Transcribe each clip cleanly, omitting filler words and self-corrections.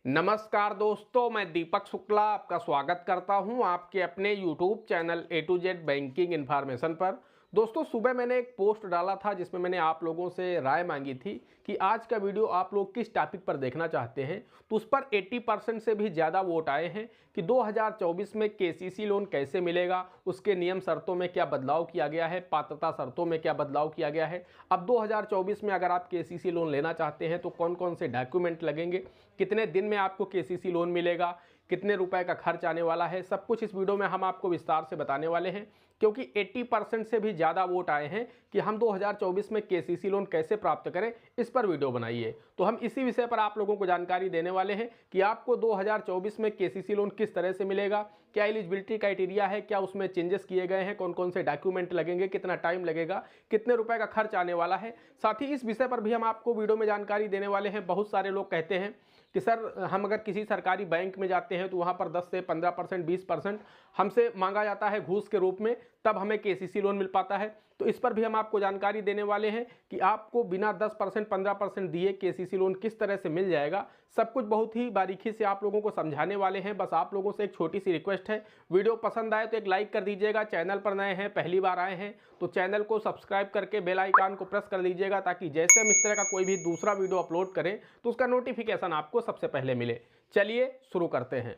नमस्कार दोस्तों, मैं दीपक शुक्ला आपका स्वागत करता हूं आपके अपने YouTube channel A to Z banking information पर। दोस्तों, सुबह मैंने एक पोस्ट डाला था जिसमें मैंने आप लोगों से राय मांगी थी कि आज का वीडियो आप लोग किस टॉपिक पर देखना चाहते हैं। तो उस पर 80% से भी ज़्यादा वोट आए हैं कि 2024 में KCC लोन कैसे मिलेगा, उसके नियम शर्तों में क्या बदलाव किया गया है, पात्रता शर्तों में क्या बदलाव किया गया है। अब 2024 में अगर आप KCC लोन लेना चाहते हैं तो कौन कौन से डॉक्यूमेंट लगेंगे, कितने दिन में आपको KCC लोन मिलेगा, कितने रुपए का खर्च आने वाला है, सब कुछ इस वीडियो में हम आपको विस्तार से बताने वाले हैं। क्योंकि 80% से भी ज़्यादा वोट आए हैं कि हम 2024 में KCC लोन कैसे प्राप्त करें, इस पर वीडियो बनाइए। तो हम इसी विषय पर आप लोगों को जानकारी देने वाले हैं कि आपको 2024 में KCC लोन किस तरह से मिलेगा, क्या एलिजिबिलिटी क्राइटेरिया है, क्या उसमें चेंजेस किए गए हैं, कौन कौन से डॉक्यूमेंट लगेंगे, कितना टाइम लगेगा, कितने रुपए का खर्च आने वाला है। साथ ही इस विषय पर भी हम आपको वीडियो में जानकारी देने वाले हैं। बहुत सारे लोग कहते हैं कि सर, हम अगर किसी सरकारी बैंक में जाते हैं तो वहाँ पर 10 से 15%, 20% हमसे मांगा जाता है घूस के रूप में, तब हमें KCC लोन मिल पाता है। तो इस पर भी हम आपको जानकारी देने वाले हैं कि आपको बिना 10%, 15% दिए KCC लोन किस तरह से मिल जाएगा। सब कुछ बहुत ही बारीकी से आप लोगों को समझाने वाले हैं। बस आप लोगों से एक छोटी सी रिक्वेस्ट है, वीडियो पसंद आए तो एक लाइक कर दीजिएगा। चैनल पर नए हैं, पहली बार आए हैं तो चैनल को सब्सक्राइब करके बेल आइकन को प्रेस कर दीजिएगा, ताकि जैसे हम इस तरह का कोई भी दूसरा वीडियो अपलोड करें तो उसका नोटिफिकेशन आपको सबसे पहले मिले। चलिए शुरू करते हैं।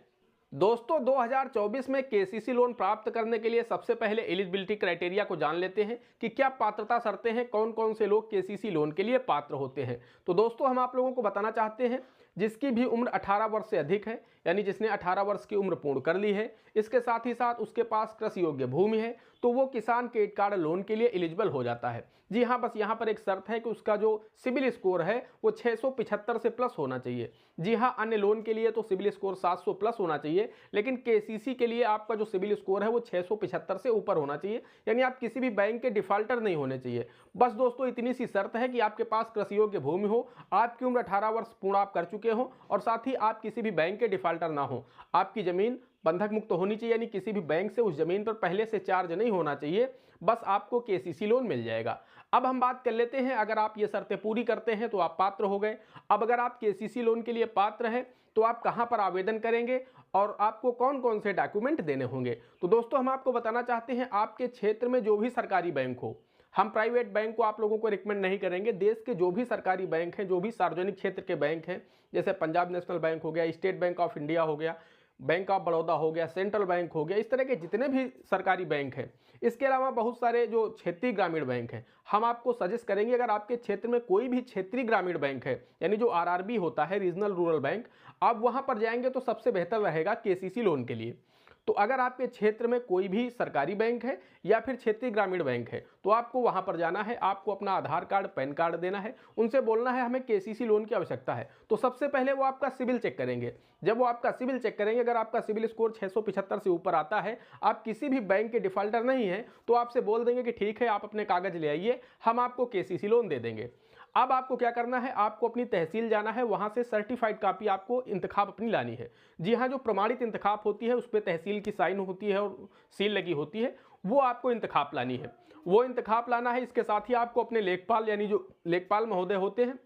दोस्तों, 2024 में KCC लोन प्राप्त करने के लिए सबसे पहले एलिजिबिलिटी क्राइटेरिया को जान लेते हैं कि क्या पात्रता शर्तें हैं, कौन कौन से लोग KCC लोन के लिए पात्र होते हैं। तो दोस्तों, हम आप लोगों को बताना चाहते हैं जिसकी भी उम्र 18 वर्ष से अधिक है, यानी जिसने 18 वर्ष की उम्र पूर्ण कर ली है, इसके साथ ही साथ उसके पास कृषि योग्य भूमि है, तो वो किसान क्रेडिट कार्ड लोन के लिए एलिजिबल हो जाता है। जी हाँ, बस यहाँ पर एक शर्त है कि उसका जो सिबिल स्कोर है वो 675 से प्लस होना चाहिए। जी हाँ, अन्य लोन के लिए तो सिबिल स्कोर 700 प्लस होना चाहिए, लेकिन KCC के लिए आपका जो सिबिल स्कोर है वो 675 से ऊपर होना चाहिए, यानी आप किसी भी बैंक के डिफाल्टर नहीं होने चाहिए। बस दोस्तों, इतनी सी शर्त है कि आपके पास कृषि योग्य भूमि हो, आपकी उम्र 18 वर्ष पूर्ण आप कर चुके हो, और साथ ही आप किसी भी बैंक के डिफाल्टर ना हो। आपकी जमीन बंधक मुक्त होनी चाहिए, यानी किसी भी बैंक से उस जमीन पर पहले से चार्ज नहीं होना चाहिए। बस आपको KCC लोन मिल जाएगा। अब हम बात कर लेते हैं, अगर आप ये शर्तें पूरी करते हैं तो आप पात्र हो गए। अब अगर आप KCC लोन के लिए पात्र हैं तो आप कहां पर आवेदन करेंगे और आपको कौन कौन से डॉक्यूमेंट देने होंगे। तो दोस्तों, हम आपको बताना चाहते हैं, आपके क्षेत्र में जो भी सरकारी बैंक हो, हम प्राइवेट बैंक को आप लोगों को रिकमेंड नहीं करेंगे। देश के जो भी सरकारी बैंक हैं, जो भी सार्वजनिक क्षेत्र के बैंक हैं, जैसे पंजाब नेशनल बैंक हो गया, स्टेट बैंक ऑफ इंडिया हो गया, बैंक ऑफ बड़ौदा हो गया, सेंट्रल बैंक हो गया, इस तरह के जितने भी सरकारी बैंक हैं, इसके अलावा बहुत सारे जो क्षेत्रीय ग्रामीण बैंक हैं, हम आपको सजेस्ट करेंगे अगर आपके क्षेत्र में कोई भी क्षेत्रीय ग्रामीण बैंक है, यानी जो RRB होता है, रीजनल रूरल बैंक, आप वहां पर जाएंगे तो सबसे बेहतर रहेगा KCC लोन के लिए। तो अगर आपके क्षेत्र में कोई भी सरकारी बैंक है या फिर क्षेत्रीय ग्रामीण बैंक है तो आपको वहां पर जाना है, आपको अपना आधार कार्ड, पैन कार्ड देना है, उनसे बोलना है हमें KCC लोन की आवश्यकता है। तो सबसे पहले वो आपका सिबिल चेक करेंगे। जब वो आपका सिबिल चेक करेंगे, अगर आपका सिबिल स्कोर 675 से ऊपर आता है, आप किसी भी बैंक के डिफाल्टर नहीं है, तो आपसे बोल देंगे कि ठीक है, आप अपने कागज ले आइए, हम आपको KCC लोन दे देंगे। अब आपको क्या करना है, आपको अपनी तहसील जाना है, वहां से सर्टिफाइड कॉपी आपको इंतखाब अपनी लानी है। जी हाँ, जो प्रमाणित इंतखाब होती है उस पर तहसील की साइन होती है और सील लगी होती है, वो आपको इंतखाब लानी है, वो इंतखाब लाना है। इसके साथ ही आपको अपने लेखपाल, यानी जो लेखपाल महोदय होते हैं,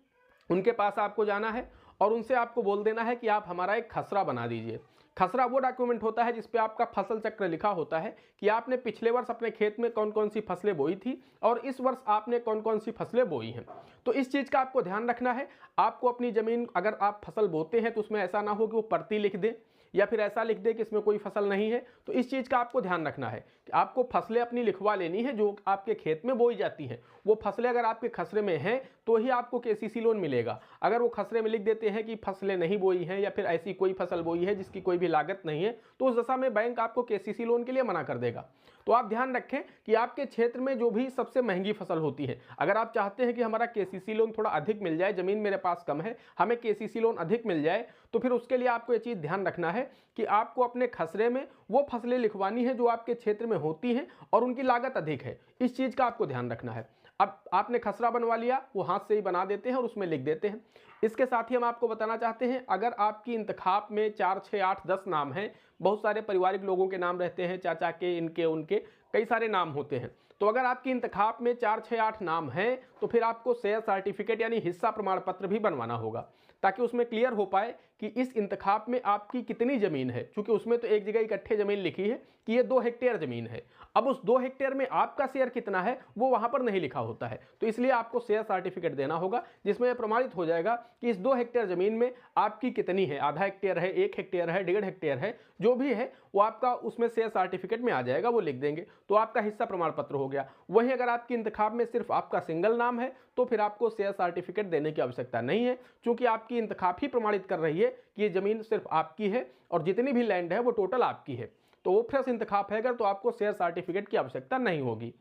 उनके पास आपको जाना है और उनसे आपको बोल देना है कि आप हमारा एक खसरा बना दीजिए। खसरा वो डॉक्यूमेंट होता है जिसपे आपका फसल चक्र लिखा होता है कि आपने पिछले वर्ष अपने खेत में कौन कौन सी फसलें बोई थी और इस वर्ष आपने कौन कौन सी फसलें बोई हैं। तो इस चीज़ का आपको ध्यान रखना है। आपको अपनी ज़मीन, अगर आप फसल बोते हैं तो उसमें ऐसा ना हो कि वो परती लिख दे या फिर ऐसा लिख दे कि इसमें कोई फसल नहीं है। तो इस चीज़ का आपको ध्यान रखना है कि आपको फसलें अपनी लिखवा लेनी है जो आपके खेत में बोई जाती हैं। वो फसलें अगर आपके खसरे में हैं तो ही आपको KCC लोन मिलेगा। अगर वो खसरे में लिख देते हैं कि फसलें नहीं बोई हैं या फिर ऐसी कोई फसल बोई है जिसकी कोई भी लागत नहीं है, तो उस दशा में बैंक आपको KCC लोन के लिए मना कर देगा। तो आप ध्यान रखें कि आपके क्षेत्र में जो भी सबसे महंगी फसल होती है, अगर आप चाहते हैं कि हमारा KCC लोन थोड़ा अधिक मिल जाए, ज़मीन मेरे पास कम है, हमें KCC लोन अधिक मिल जाए, तो फिर उसके लिए आपको ये चीज़ ध्यान रखना है कि आपको अपने खसरे में वो फसलें लिखवानी है जो आपके क्षेत्र में होती हैं और उनकी लागत अधिक है। इस चीज़ का आपको ध्यान रखना है। अब आपने खसरा बनवा लिया, वो हाथ से ही बना देते हैं और उसमें लिख देते हैं। इसके साथ ही हम आपको बताना चाहते हैं, अगर आपकी इंतखाब में 4, 6, 8, 10 नाम हैं, बहुत सारे पारिवारिक लोगों के नाम रहते हैं, चाचा के, इनके, उनके, कई सारे नाम होते हैं। तो अगर आपकी इंतखाब में 4, 6, 8 नाम हैं तो फिर आपको शेयर सर्टिफिकेट यानी हिस्सा प्रमाण पत्र भी बनवाना होगा, ताकि उसमें क्लियर हो पाए कि इस इंतखाब में आपकी कितनी ज़मीन है, क्योंकि उसमें तो एक जगह इकट्ठे ज़मीन लिखी है कि ये 2 हेक्टेयर ज़मीन है। अब उस 2 हेक्टेयर में आपका शेयर कितना है वो वहाँ पर नहीं लिखा होता है, तो इसलिए आपको शेयर सर्टिफिकेट देना होगा जिसमें प्रमाणित हो जाएगा कि इस 2 हेक्टेयर ज़मीन में आपकी कितनी है, आधा हेक्टेयर है, 1 हेक्टेयर है, 1.5 हेक्टेयर है, जो भी है वो आपका उसमें शेयर सर्टिफिकेट में आ जाएगा, वो लिख देंगे तो आपका हिस्सा प्रमाण पत्र हो गया। वहीं अगर आपकी इंतखाब में सिर्फ आपका सिंगल नाम है तो फिर आपको शेयर सर्टिफिकेट देने की आवश्यकता नहीं है, क्योंकि आपकी इंतखाब ही प्रमाणित कर रही है कि ये ज़मीन सिर्फ आपकी है और जितनी भी लैंड है वो टोटल आपकी है। तो वो फ्रेश इंतखाब है अगर, तो आपको शेयर सर्टिफिकेट की आवश्यकता नहीं होगी।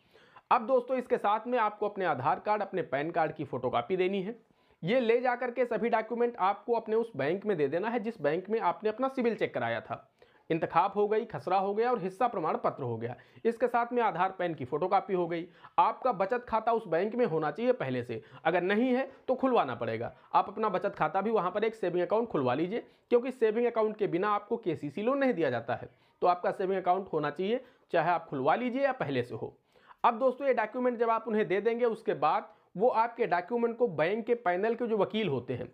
अब दोस्तों इसके साथ में आपको अपने आधार कार्ड, अपने पैन कार्ड की फोटोकॉपी देनी है। ये ले जाकर के सभी डॉक्यूमेंट आपको अपने उस बैंक में दे देना है जिस बैंक में आपने अपना सिविल चेक कराया था। इंतखाब हो गई, खसरा हो गया और हिस्सा प्रमाण पत्र हो गया। इसके साथ में आधार पैन की फोटोकॉपी हो गई। आपका बचत खाता उस बैंक में होना चाहिए पहले से, अगर नहीं है तो खुलवाना पड़ेगा। आप अपना बचत खाता भी वहाँ पर एक सेविंग अकाउंट खुलवा लीजिए, क्योंकि सेविंग अकाउंट के बिना आपको केसीसी लोन नहीं दिया जाता है। तो आपका सेविंग अकाउंट होना चाहिए, चाहे आप खुलवा लीजिए या पहले से हो। अब दोस्तों ये डॉक्यूमेंट जब आप उन्हें दे देंगे, उसके बाद वो आपके डॉक्यूमेंट को बैंक के पैनल के जो वकील होते हैं,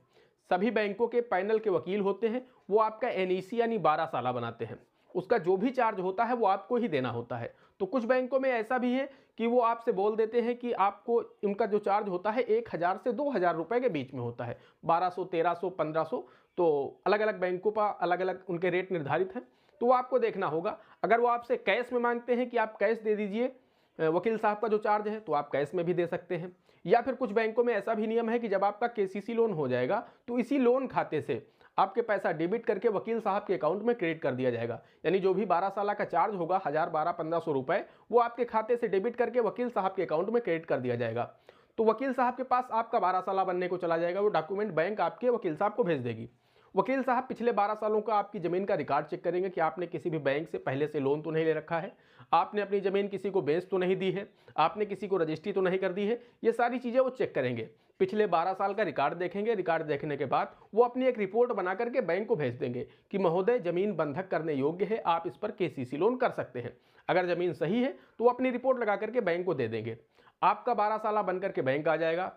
सभी बैंकों के पैनल के वकील होते हैं, वो आपका एनईसी यानी 12 साला बनाते हैं। उसका जो भी चार्ज होता है वो आपको ही देना होता है। तो कुछ बैंकों में ऐसा भी है कि वो आपसे बोल देते हैं कि आपको इनका जो चार्ज होता है 1000 से 2000 रुपए के बीच में होता है, 1200, 1300, 1500, तो अलग अलग बैंकों पर अलग अलग उनके रेट निर्धारित हैं। तो वो आपको देखना होगा। अगर वो आपसे कैश में मांगते हैं कि आप कैश दे दीजिए वकील साहब का जो चार्ज है, तो आप कैश में भी दे सकते हैं। या फिर कुछ बैंकों में ऐसा भी नियम है कि जब आपका केसीसी लोन हो जाएगा तो इसी लोन खाते से आपके पैसा डेबिट करके वकील साहब के अकाउंट में क्रेडिट कर दिया जाएगा। यानी जो भी 12 साल का चार्ज होगा, 1000, 12, 1500 रुपए, वो आपके खाते से डेबिट करके वकील साहब के अकाउंट में क्रेडिट कर दिया जाएगा। तो वकील साहब के पास आपका 12 साल बनने को चला जाएगा। वो डॉक्यूमेंट बैंक आपके वकील साहब को भेज देगी। वकील साहब पिछले 12 सालों का आपकी ज़मीन का रिकॉर्ड चेक करेंगे कि आपने किसी भी बैंक से पहले से लोन तो नहीं ले रखा है, आपने अपनी ज़मीन किसी को बेच तो नहीं दी है, आपने किसी को रजिस्ट्री तो नहीं कर दी है। ये सारी चीज़ें वो चेक करेंगे। पिछले 12 साल का रिकॉर्ड देखेंगे। रिकॉर्ड देखने के बाद वो अपनी एक रिपोर्ट बना करके बैंक को भेज देंगे कि महोदय ज़मीन बंधक करने योग्य है, आप इस पर केसीसी लोन कर सकते हैं। अगर ज़मीन सही है तो वो अपनी रिपोर्ट लगा करके बैंक को दे देंगे। आपका 12 साल बन करके बैंक आ जाएगा।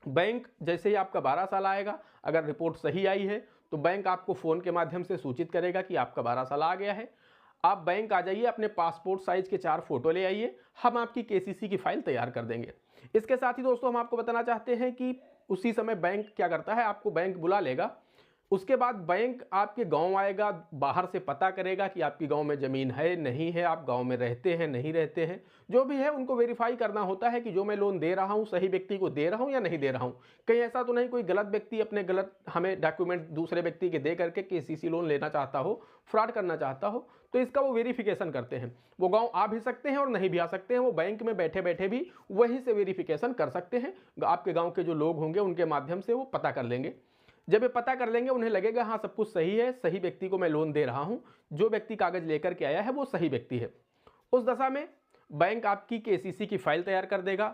बैंक जैसे ही आपका 12 साल आएगा, अगर रिपोर्ट सही आई है तो बैंक आपको फ़ोन के माध्यम से सूचित करेगा कि आपका 12 साल आ गया है। आप बैंक आ जाइए, अपने पासपोर्ट साइज़ के 4 फोटो ले आइए, हम आपकी केसीसी की फाइल तैयार कर देंगे। इसके साथ ही दोस्तों हम आपको बताना चाहते हैं कि उसी समय बैंक क्या करता है, आपको बैंक बुला लेगा। उसके बाद बैंक आपके गांव आएगा, बाहर से पता करेगा कि आपकी गांव में ज़मीन है नहीं है, आप गांव में रहते हैं नहीं रहते हैं, जो भी है उनको वेरीफाई करना होता है कि जो मैं लोन दे रहा हूं सही व्यक्ति को दे रहा हूं या नहीं दे रहा हूं। कहीं ऐसा तो नहीं कोई गलत व्यक्ति अपने गलत हमें डॉक्यूमेंट दूसरे व्यक्ति के दे करके केसीसी लोन लेना चाहता हो, फ्रॉड करना चाहता हो, तो इसका वो वेरिफिकेशन करते हैं। वो गाँव आ भी सकते हैं और नहीं भी आ सकते हैं, वो बैंक में बैठे बैठे भी वहीं से वेरिफिकेशन कर सकते हैं। आपके गाँव के जो लोग होंगे उनके माध्यम से वो पता कर लेंगे। जब ये पता कर लेंगे, उन्हें लगेगा हाँ सब कुछ सही है, सही व्यक्ति को मैं लोन दे रहा हूँ, जो व्यक्ति कागज लेकर के आया है वो सही व्यक्ति है। उस दशा में बैंक आपकी केसीसी की फाइल तैयार कर देगा।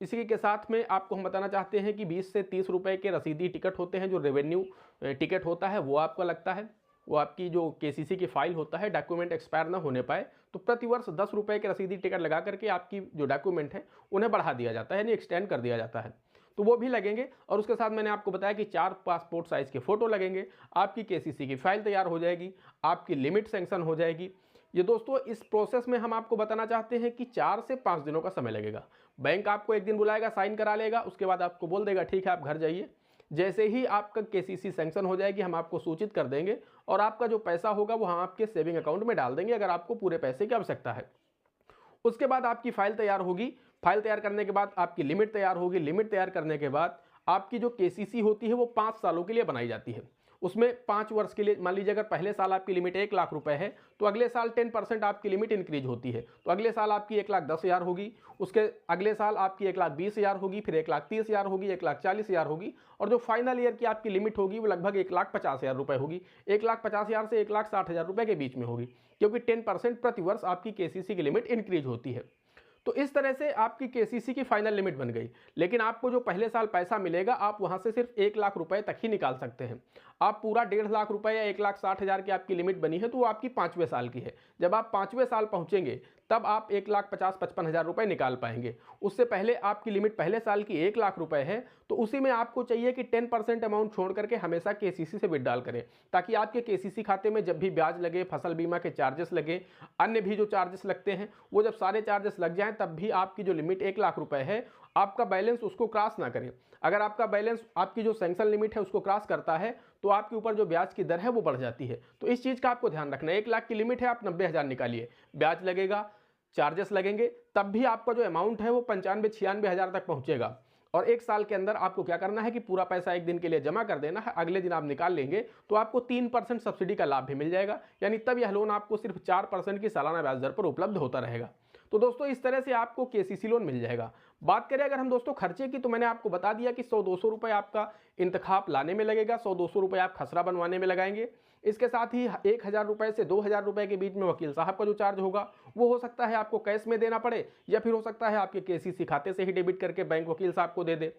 इसी के साथ में आपको हम बताना चाहते हैं कि 20 से 30 रुपए के रसीदी टिकट होते हैं, जो रेवेन्यू टिकट होता है वो आपका लगता है। वो आपकी जो केसीसी की फाइल होता है, डॉक्यूमेंट एक्सपायर ना होने पाए तो प्रतिवर्ष 10 रुपये के रसीदी टिकट लगा करके आपकी जो डॉक्यूमेंट है उन्हें बढ़ा दिया जाता है, यानी एक्सटेंड कर दिया जाता है। तो वो भी लगेंगे। और उसके साथ मैंने आपको बताया कि 4 पासपोर्ट साइज़ के फ़ोटो लगेंगे। आपकी केसीसी की फाइल तैयार हो जाएगी, आपकी लिमिट सेंक्शन हो जाएगी। ये दोस्तों इस प्रोसेस में हम आपको बताना चाहते हैं कि 4 से 5 दिनों का समय लगेगा। बैंक आपको एक दिन बुलाएगा, साइन करा लेगा, उसके बाद आपको बोल देगा ठीक है आप घर जाइए। जैसे ही आपका केसीसी सेंक्शन हो जाएगी हम आपको सूचित कर देंगे और आपका जो पैसा होगा वो हम आपके सेविंग अकाउंट में डाल देंगे, अगर आपको पूरे पैसे की आवश्यकता है। उसके बाद आपकी फाइल तैयार होगी। फाइल तैयार करने के बाद आपकी लिमिट तैयार होगी। लिमिट तैयार करने के बाद आपकी जो केसीसी होती है वो 5 सालों के लिए बनाई जाती है। उसमें 5 वर्ष के लिए, मान लीजिए अगर पहले साल आपकी लिमिट 1 लाख रुपए है तो अगले साल 10% आपकी लिमिट इंक्रीज होती है। तो अगले साल आपकी 1,10,000 होगी, उसके अगले साल आपकी 1,20,000 होगी, फिर 1,30,000 होगी, 1,40,000 होगी, और जो फाइनल ईयर की आपकी लिमिट होगी वो लगभग 1,50,000 रुपये होगी। 1,50,000 से 1,60,000 रुपये के बीच में होगी, क्योंकि 10% प्रति वर्ष आपकी केसीसी की लिमिट इंक्रीज होती है। तो इस तरह से आपकी केसीसी की फाइनल लिमिट बन गई। लेकिन आपको जो पहले साल पैसा मिलेगा आप वहां से सिर्फ 1 लाख रुपए तक ही निकाल सकते हैं। आप पूरा 1.5 लाख रुपए या 1,60,000 की आपकी लिमिट बनी है तो वो आपकी 5वें साल की है। जब आप 5वें साल पहुंचेंगे तब आप 1,50,55,000 रुपये निकाल पाएंगे। उससे पहले आपकी लिमिट पहले साल की 1 लाख रुपए है, तो उसी में आपको चाहिए कि 10% अमाउंट छोड़ करके हमेशा केसीसी से विड्रॉल करें, ताकि आपके केसीसी खाते में जब भी ब्याज लगे, फसल बीमा के चार्जेस लगे, अन्य भी जो चार्जेस लगते हैं, वो जब सारे चार्जेस लग जाएं तब भी आपकी जो लिमिट 1 लाख रुपए है, आपका बैलेंस उसको क्रॉस ना करे। अगर आपका बैलेंस आपकी जो सैंक्शन लिमिट है उसको क्रॉस करता है तो आपके ऊपर जो ब्याज की दर है वो बढ़ जाती है। तो इस चीज़ का आपको ध्यान रखना है। 1 लाख की लिमिट है, आप 90,000 निकालिए, ब्याज लगेगा, चार्जेस लगेंगे, तब भी आपका जो अमाउंट है वो 95-96,000 तक पहुंचेगा। और 1 साल के अंदर आपको क्या करना है कि पूरा पैसा एक दिन के लिए जमा कर देना है, अगले दिन आप निकाल लेंगे तो आपको 3% सब्सिडी का लाभ भी मिल जाएगा। यानी तब यह लोन आपको सिर्फ 4% की सालाना ब्याज दर पर उपलब्ध होता रहेगा। तो दोस्तों इस तरह से आपको केसीसी लोन मिल जाएगा। बात करें अगर हम दोस्तों खर्चे की, तो मैंने आपको बता दिया कि 100-200 रुपये आपका इंतखाब लाने में लगेगा, 100-200 रुपये आप खसरा बनवाने में लगाएंगे। इसके साथ ही 1,000 रुपये से 2,000 रुपये के बीच में वकील साहब का जो चार्ज होगा वो हो सकता है आपको कैश में देना पड़े, या फिर हो सकता है आपके केसीसी खाते से ही डेबिट करके बैंक वकील साहब को दे दे,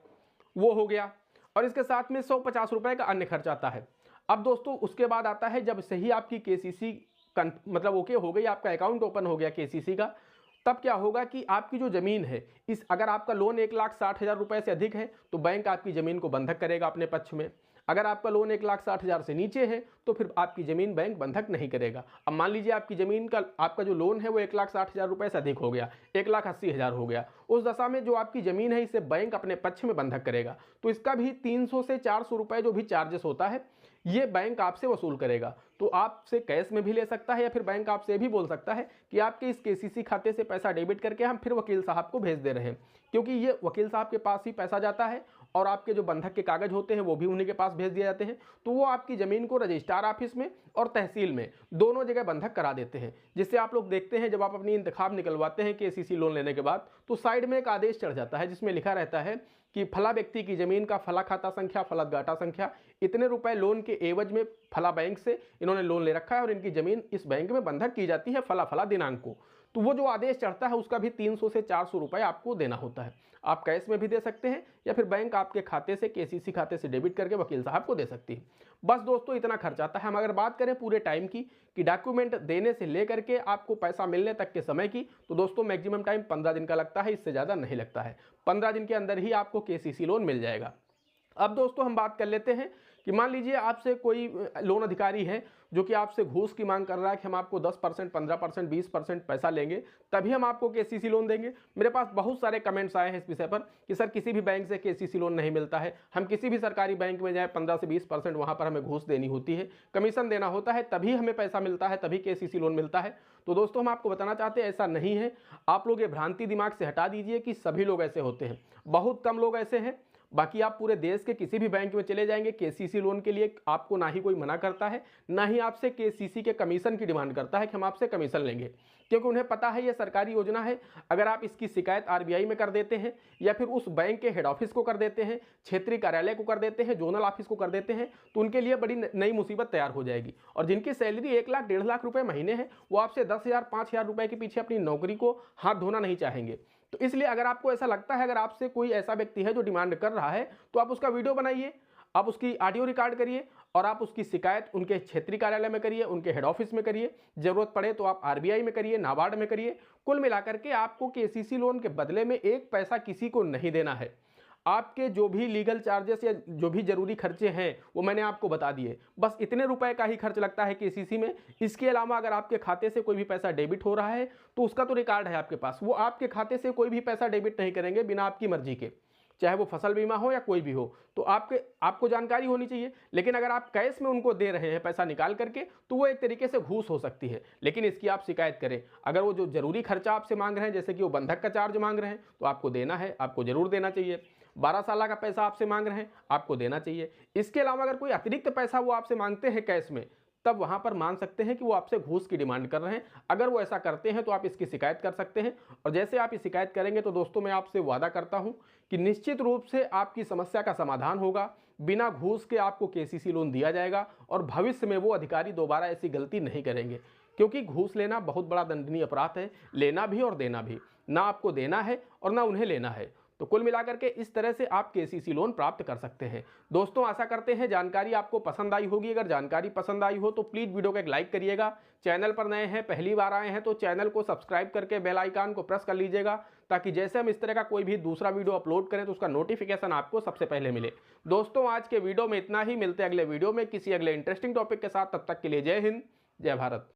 वो हो गया। और इसके साथ में 150 रुपये का अन्य खर्च आता है। अब दोस्तों उसके बाद आता है, जब से ही आपकी केसीसी मतलब ओके हो गई, आपका अकाउंट ओपन हो गया केसीसी का, तब क्या होगा कि आपकी जो ज़मीन है, इस अगर आपका लोन 1,60,000 रुपये से अधिक है तो बैंक आपकी ज़मीन को बंधक करेगा अपने पक्ष में। अगर आपका लोन 1,60,000 से नीचे है तो फिर आपकी ज़मीन बैंक बंधक नहीं करेगा। अब मान लीजिए आपकी ज़मीन का आपका जो लोन है वो 1,60,000 रुपये से अधिक हो गया, 1,80,000 हो गया, उस दशा में जो आपकी ज़मीन है इसे बैंक अपने पक्ष में बंधक करेगा। तो इसका भी 300 से 400 रुपये जो भी चार्जेस होता है ये बैंक आपसे वसूल करेगा। तो आपसे कैश में भी ले सकता है, या फिर बैंक आपसे भी बोल सकता है कि आपके इस केसीसी खाते से पैसा डेबिट करके हम फिर वकील साहब को भेज दे रहे हैं, क्योंकि ये वकील साहब के पास ही पैसा जाता है और आपके जो बंधक के कागज होते हैं वो भी उन्हीं के पास भेज दिए जाते हैं। तो वो आपकी ज़मीन को रजिस्ट्रार ऑफिस में और तहसील में दोनों जगह बंधक करा देते हैं, जिससे आप लोग देखते हैं जब आप अपनी इंतखाब निकलवाते हैं केसीसी लोन लेने के बाद, तो साइड में एक आदेश चढ़ जाता है जिसमें लिखा रहता है कि फला व्यक्ति की ज़मीन का फला खाता संख्या, फला गाटा संख्या, इतने रुपए लोन के एवज में फला बैंक से इन्होंने लोन ले रखा है और इनकी ज़मीन इस बैंक में बंधक की जाती है फला फला दिनांक को। तो वो जो आदेश चढ़ता है उसका भी 300 से 400 रुपये आपको देना होता है। आप कैश में भी दे सकते हैं, या फिर बैंक आपके खाते से केसीसी खाते से डेबिट करके वकील साहब को दे सकती है। बस दोस्तों इतना खर्च आता है। हम अगर बात करें पूरे टाइम की कि डॉक्यूमेंट देने से लेकर के आपको पैसा मिलने तक के समय की, तो दोस्तों मैक्सिमम टाइम 15 दिन का लगता है, इससे ज़्यादा नहीं लगता है। 15 दिन के अंदर ही आपको केसीसी लोन मिल जाएगा। अब दोस्तों हम बात कर लेते हैं कि मान लीजिए आपसे कोई लोन अधिकारी है जो कि आपसे घूस की मांग कर रहा है कि हम आपको 10%, 15%, 20% पैसा लेंगे तभी हम आपको केसीसी लोन देंगे। मेरे पास बहुत सारे कमेंट्स आए हैं इस विषय पर कि सर किसी भी बैंक से केसीसी लोन नहीं मिलता है, हम किसी भी सरकारी बैंक में जाएं 15 से 20% वहाँ पर हमें घूस देनी होती है, कमीशन देना होता है, तभी हमें पैसा मिलता है, तभी केसीसी लोन मिलता है। तो दोस्तों हम आपको बताना चाहते हैं ऐसा नहीं है। आप लोग ये भ्रांति दिमाग से हटा दीजिए कि सभी लोग ऐसे होते हैं, बहुत कम लोग ऐसे हैं। बाकी आप पूरे देश के किसी भी बैंक में चले जाएंगे, केसीसी लोन के लिए आपको ना ही कोई मना करता है, ना ही आपसे केसीसी के कमीशन की डिमांड करता है कि हम आपसे कमीशन लेंगे, क्योंकि उन्हें पता है ये सरकारी योजना है। अगर आप इसकी शिकायत आरबीआई में कर देते हैं, या फिर उस बैंक के हेड ऑफिस को कर देते हैं, क्षेत्रीय कार्यालय को कर देते हैं, जोनल ऑफिस को कर देते हैं, तो उनके लिए बड़ी नई मुसीबत तैयार हो जाएगी। और जिनकी सैलरी 1 लाख 1.5 लाख रुपये महीने है, वो आपसे 10,000 5,000 रुपये के पीछे अपनी नौकरी को हाथ धोना नहीं चाहेंगे। तो इसलिए अगर आपको ऐसा लगता है, अगर आपसे कोई ऐसा व्यक्ति है जो डिमांड कर रहा है, तो आप उसका वीडियो बनाइए, आप उसकी ऑडियो रिकॉर्ड करिए और आप उसकी शिकायत उनके क्षेत्रीय कार्यालय में करिए, उनके हेड ऑफिस में करिए, जरूरत पड़े तो आप आरबीआई में करिए, नाबार्ड में करिए। कुल मिलाकर के आपको केसीसी लोन के बदले में एक पैसा किसी को नहीं देना है। आपके जो भी लीगल चार्जेस या जो भी जरूरी खर्चे हैं वो मैंने आपको बता दिए, बस इतने रुपए का ही खर्च लगता है केसीसी में। इसके अलावा अगर आपके खाते से कोई भी पैसा डेबिट हो रहा है तो उसका तो रिकॉर्ड है आपके पास, वो आपके खाते से कोई भी पैसा डेबिट नहीं करेंगे बिना आपकी मर्जी के, चाहे वो फसल बीमा हो या कोई भी हो। तो आपको जानकारी होनी चाहिए। लेकिन अगर आप कैश में उनको दे रहे हैं पैसा निकाल करके, तो वो एक तरीके से घूस हो सकती है। लेकिन इसकी आप शिकायत करें। अगर वो जो जरूरी खर्चा आपसे मांग रहे हैं, जैसे कि वो बंधक का चार्ज मांग रहे हैं, तो आपको देना है, आपको जरूर देना चाहिए। 12 साल का पैसा आपसे मांग रहे हैं, आपको देना चाहिए। इसके अलावा अगर कोई अतिरिक्त पैसा वो आपसे मांगते हैं कैश में, तब वहां पर मान सकते हैं कि वो आपसे घूस की डिमांड कर रहे हैं। अगर वो ऐसा करते हैं तो आप इसकी शिकायत कर सकते हैं। और जैसे आप ये शिकायत करेंगे तो दोस्तों मैं आपसे वादा करता हूं कि निश्चित रूप से आपकी समस्या का समाधान होगा। बिना घूस के आपको केसीसी लोन दिया जाएगा और भविष्य में वो अधिकारी दोबारा ऐसी गलती नहीं करेंगे, क्योंकि घूस लेना बहुत बड़ा दंडनीय अपराध है, लेना भी और देना भी। ना आपको देना है और ना उन्हें लेना है। तो कुल मिलाकर के इस तरह से आप केसीसी लोन प्राप्त कर सकते हैं। दोस्तों आशा करते हैं जानकारी आपको पसंद आई होगी। अगर जानकारी पसंद आई हो तो प्लीज़ वीडियो को एक लाइक करिएगा। चैनल पर नए हैं, पहली बार आए हैं तो चैनल को सब्सक्राइब करके बेल आइकन को प्रेस कर लीजिएगा, ताकि जैसे हम इस तरह का कोई भी दूसरा वीडियो अपलोड करें तो उसका नोटिफिकेशन आपको सबसे पहले मिले। दोस्तों आज के वीडियो में इतना ही, मिलते हैं अगले वीडियो में किसी अगले इंटरेस्टिंग टॉपिक के साथ। तब तक के लिए जय हिंद, जय भारत।